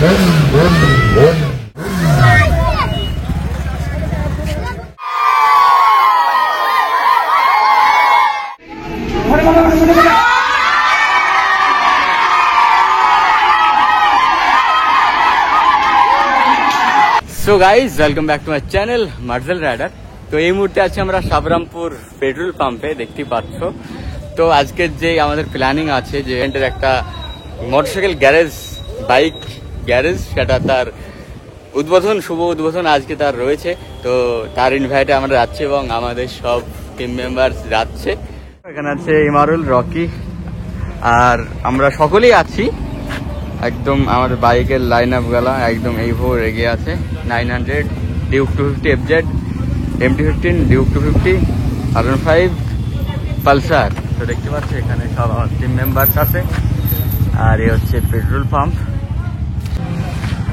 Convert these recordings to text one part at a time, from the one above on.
So guys welcome back to my channel Marshal Rider. तो এই মুহূর্তে আছি আমরা সাবরামপুর পেট্রোল পাম্পে, দেখতেই পাচ্ছ। তো আজকের যে আমাদের প্ল্যানিং আছে যে একটা মোটরসাইকেল গ্যারেজ, বাইক গ্যারেজ, সেটা তার উদ্বোধন, শুভ উদ্বোধন আজকে তার রয়েছে। তো তার ইনভাইটে আমরা যাচ্ছি এবং আমাদের সব টিম মেম্বার যাচ্ছে। এখানে আছে ইমারুল, রকি আর আমরা সকলেই আছি। একদম আমাদের বাইকের লাইন আপ গেলা একদম এই ভোর এগিয়ে আছে। 900 Duke 250 FZ, MT-15, Duke 250, R15, Pulsar. তো দেখতে পাচ্ছি এখানে সব আমার টিম মেম্বার্স আছে। আর এ হচ্ছে পেট্রোল পাম্প।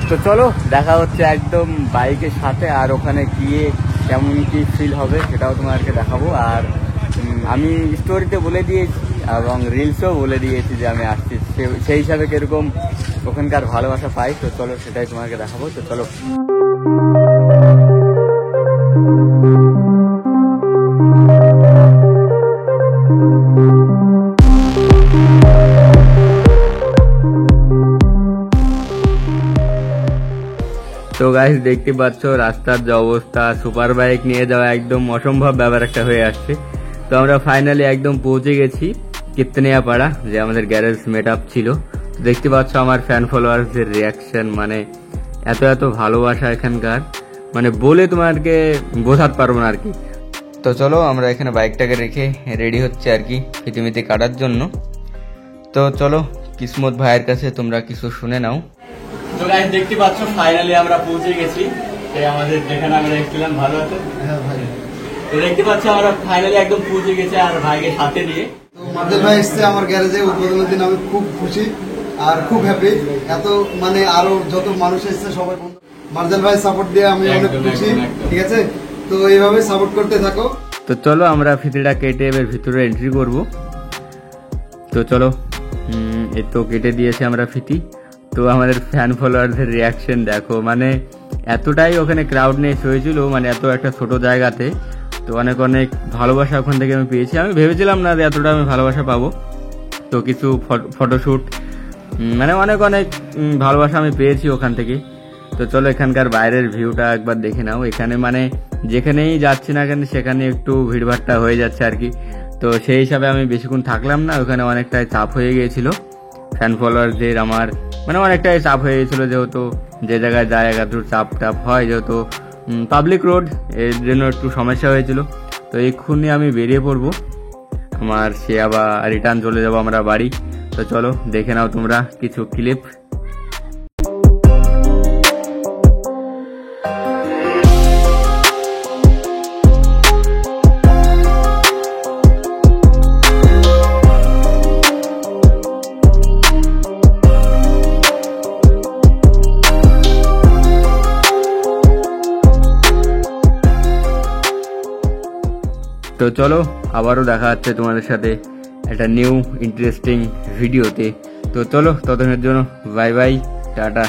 তো চলো দেখা হচ্ছে একদম বাইকের সাথে, আর ওখানে গিয়ে কেমন কি ফিল হবে সেটাও তোমাদেরকে দেখাবো। আর আমি স্টোরিতে বলে দিয়েছি এবং রিলসেও বলে দিয়েছি যে আমি আসছি, সেই হিসাবে কিরকম ওখানকার ভালোবাসা পাই। তো চলো সেটাই তোমাকে দেখাবো। তো চলো। তো গাইস দেখতে পাচ্ছ রাস্তার যে অবস্থা, সুপার বাইক নিয়ে যাওয়া একদম অসম্ভব ব্যাপার একটা হয়ে আসছে। তো আমরা ফাইনালি একদম পৌঁছে গেছি কিতনিয়াপাড়া, যে আমাদের গ্যারেজ মেট আপ ছিল। দেখতে পাচ্ছ আমার ফ্যান ফলোয়ার্সদের রিয়াকশন, মানে এত এত ভালোবাসা এখানকার, মানে বলে তোমাকে বোঝাতে পারবো না আর কি। তো চলো আমরা এখানে বাইকটাকে রেখে রেডি হচ্ছে আর কি ফিতিমিতি কাটার জন্য। তো চলো কিসমত ভাইয়ের কাছে তোমরা কিছু শুনে নাও। তো গাইস দেখতে পাচ্ছ ফাইনালি আমরা পৌঁছে গেছি আমাদের যেখানে আমরা এসেছিলাম। ভালো আছে? হ্যাঁ ভাই। তো দেখতে পাচ্ছ আমরা ফাইনালি একদম পৌঁছে গেছি আর ভাইকে সাথে নিয়ে। তো মার্শাল ভাই এসছে আমার গ্যারেজে উদ্বোধনের দিন, আমি খুব খুশি আর খুব হ্যাপি। এত মানে আরো যত মানুষ এসছে সবাই মার্শাল ভাই সাপোর্ট দিয়ে আমি অনেক খুশি। ঠিক আছে, তো এইভাবে সাপোর্ট করতে থাকো। তো চলো আমরা ফিতেটা কেটে এবার ভিতরে এন্ট্রি করব। তো চলো এই তো কেটে দিয়েছি আমরা ফিতি। তো আমাদের ফ্যান ফলোয়ারদের রিয়াকশন দেখো, মানে এতটাই ওখানে ক্রাউড নেই হয়েছিল, মানে এত একটা ছোট জায়গাতে। তো অনেক অনেক ভালোবাসা ওখান থেকে আমি পেয়েছি। আমি ভেবেছিলাম না যে এতটা আমি ভালোবাসা পাবো। তো কিছু ফটোশ্যুট, মানে অনেক অনেক ভালোবাসা আমি পেয়েছি ওখান থেকে। তো চলো এখানকার বাইরের ভিউটা একবার দেখে নাও। এখানে মানে যেখানেই যাচ্ছি না কেন সেখানে একটু ভিড়ভাট্টা হয়ে যাচ্ছে আর কি। তো সেই হিসাবে আমি বেশিক্ষণ থাকলাম না, ওখানে অনেকটাই চাপ হয়ে গিয়েছিল ফ্যান ফলোয়ারদের আমার, মানে অনেকটাই চাপ হয়ে গেছিলো। যেহেতু যে জায়গায় যায় একটু চাপ টাপ হয়, যেহেতু পাবলিক রোড, এর জন্য একটু সমস্যা হয়েছিল। তো এক্ষুনি আমি বেরিয়ে পড়বো, আমার সে আবার রিটার্ন চলে যাবো আমরা বাড়ি। তো চলো দেখে নাও তোমরা কিছু ক্লিপ। তো চলো আবারও দেখা হচ্ছে তোমাদের সাথে একটা নিউ ইন্টারেস্টিং ভিডিওতে। তো চলো ততক্ষণের জন্য বাই বাই, টাটা।